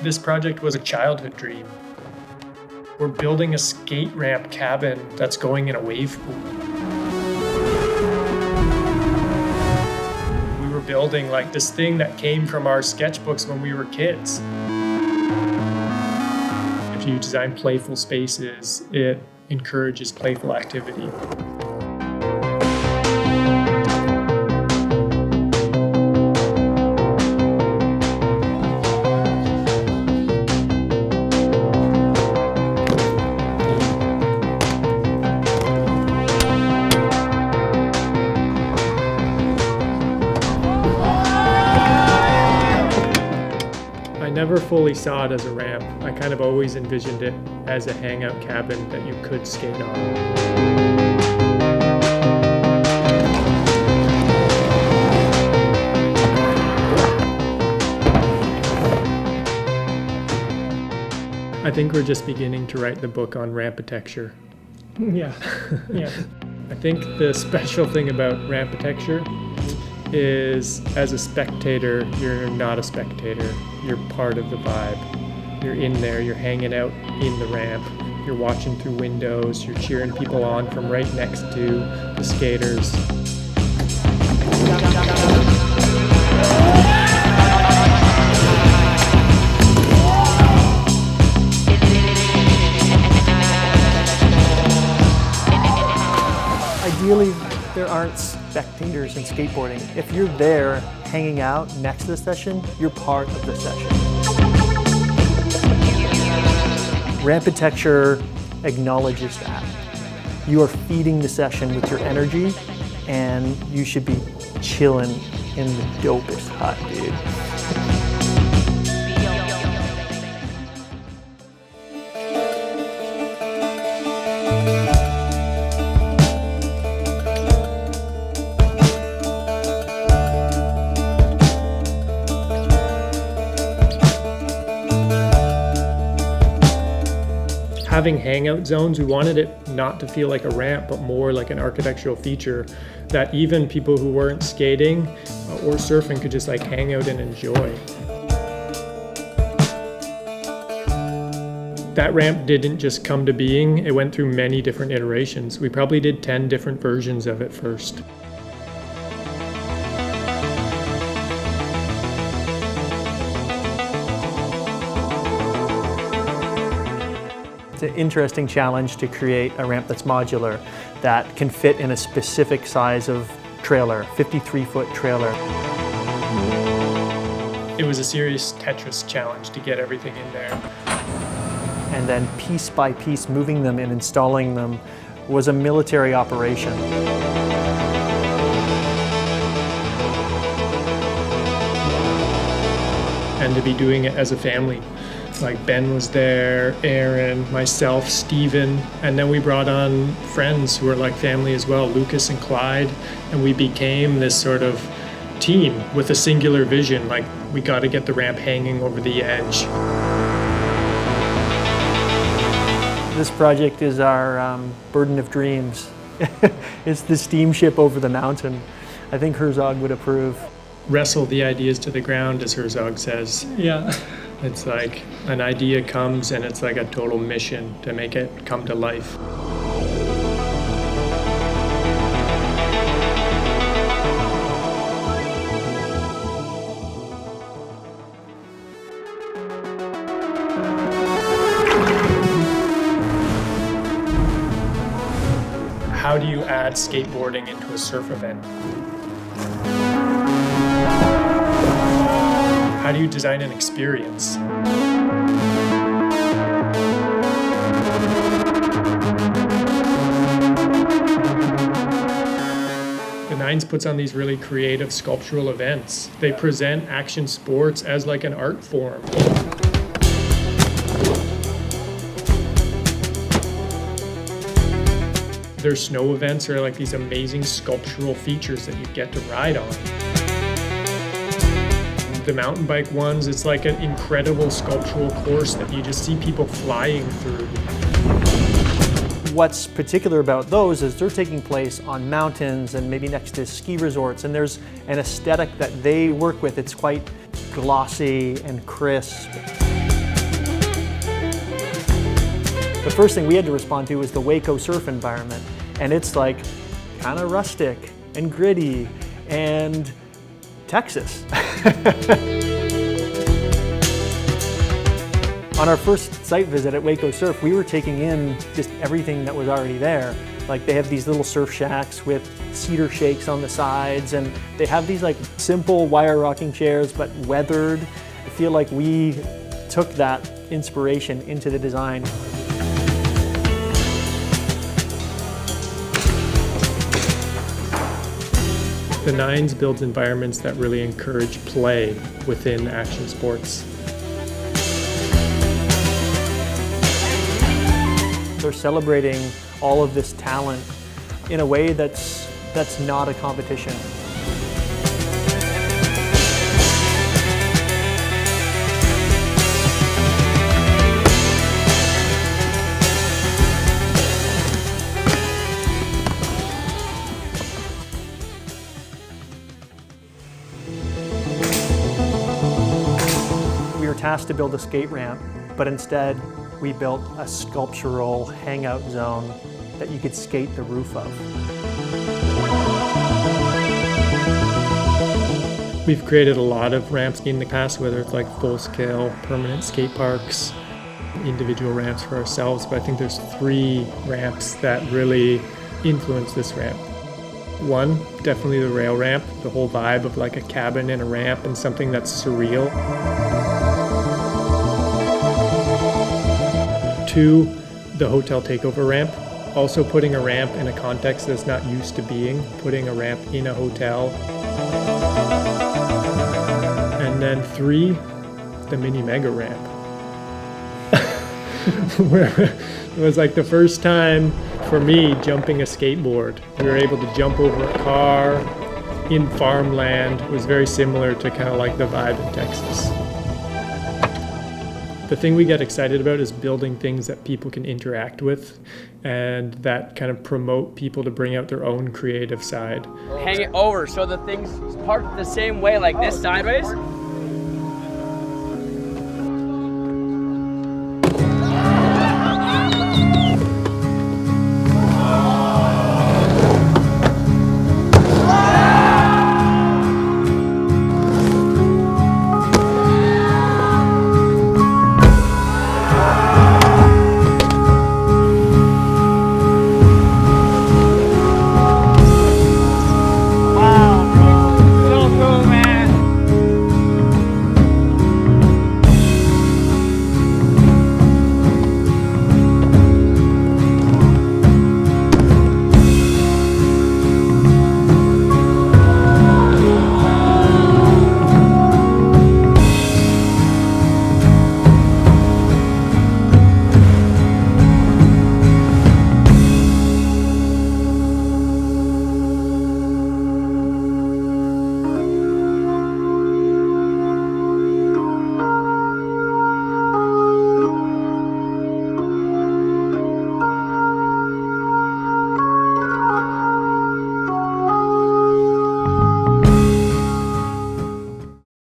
This project was a childhood dream. We're building a skate ramp cabin that's going in a wave pool. We were building like this thing that came from our sketchbooks when we were kids. If you design playful spaces, it encourages playful activity. I never fully saw it as a ramp. I kind of always envisioned it as a hangout cabin that you could skate on. I think we're just beginning to write the book on Rampitecture. Yeah. I think the special thing about Rampitecture is, as a spectator, you're not a spectator. You're part of the vibe. You're in there, you're hanging out in the ramp, you're watching through windows, you're cheering people on from right next to the skaters. Ideally, there aren't spectators in skateboarding. If you're there hanging out next to the session, you're part of the session. Rampitecture acknowledges that. You are feeding the session with your energy, and you should be chilling in the dopest hut, dude. Having hangout zones, we wanted it not to feel like a ramp, but more like an architectural feature that even people who weren't skating or surfing could just like hang out and enjoy. That ramp didn't just come to being, it went through many different iterations. We probably did 10 different versions of it first. It's an interesting challenge to create a ramp that's modular, that can fit in a specific size of trailer, 53-foot trailer. It was a serious Tetris challenge to get everything in there. And then piece by piece moving them and installing them was a military operation. And to be doing it as a family. Like Ben was there, Aaron, myself, Steven, and then we brought on friends who were like family as well, Lucas and Clyde, and we became this sort of team with a singular vision, like we got to get the ramp hanging over the edge. This project is our burden of dreams. It's the steamship over the mountain. I think Herzog would approve. Wrestle the ideas to the ground, as Herzog says. Yeah. It's like an idea comes and it's like a total mission to make it come to life. How do you add skateboarding into a surf event? How do you design an experience? The Nines puts on these really creative sculptural events. They present action sports as like an art form. Their snow events are like these amazing sculptural features that you get to ride on. The mountain bike ones, it's like an incredible sculptural course that you just see people flying through. What's particular about those is they're taking place on mountains and maybe next to ski resorts, and there's an aesthetic that they work with. It's quite glossy and crisp. The first thing we had to respond to was the Waco Surf environment. And it's like kind of rustic and gritty and Texas. On our first site visit at Waco Surf, we were taking in just everything that was already there. Like they have these little surf shacks with cedar shakes on the sides, and they have these like simple wire rocking chairs, but weathered. I feel like we took that inspiration into the design. The Nines builds environments that really encourage play within action sports. They're celebrating all of this talent in a way that's not a competition. We were tasked to build a skate ramp, but instead we built a sculptural hangout zone that you could skate the roof of. We've created a lot of ramps in the past, whether it's like full-scale permanent skate parks, individual ramps for ourselves, but I think there's 3 ramps that really influence this ramp. One, definitely the rail ramp, the whole vibe of like a cabin and a ramp and something that's surreal. 2, the hotel takeover ramp. Also putting a ramp in a context that's not used to being, putting a ramp in a hotel. And then 3, the mini mega ramp. Where it was like the first time for me jumping a skateboard. We were able to jump over a car in farmland. It was very similar to kind of like the vibe in Texas. The thing we get excited about is building things that people can interact with and that kind of promote people to bring out their own creative side. Hang it over so the thing's parked the same way, like this sideways.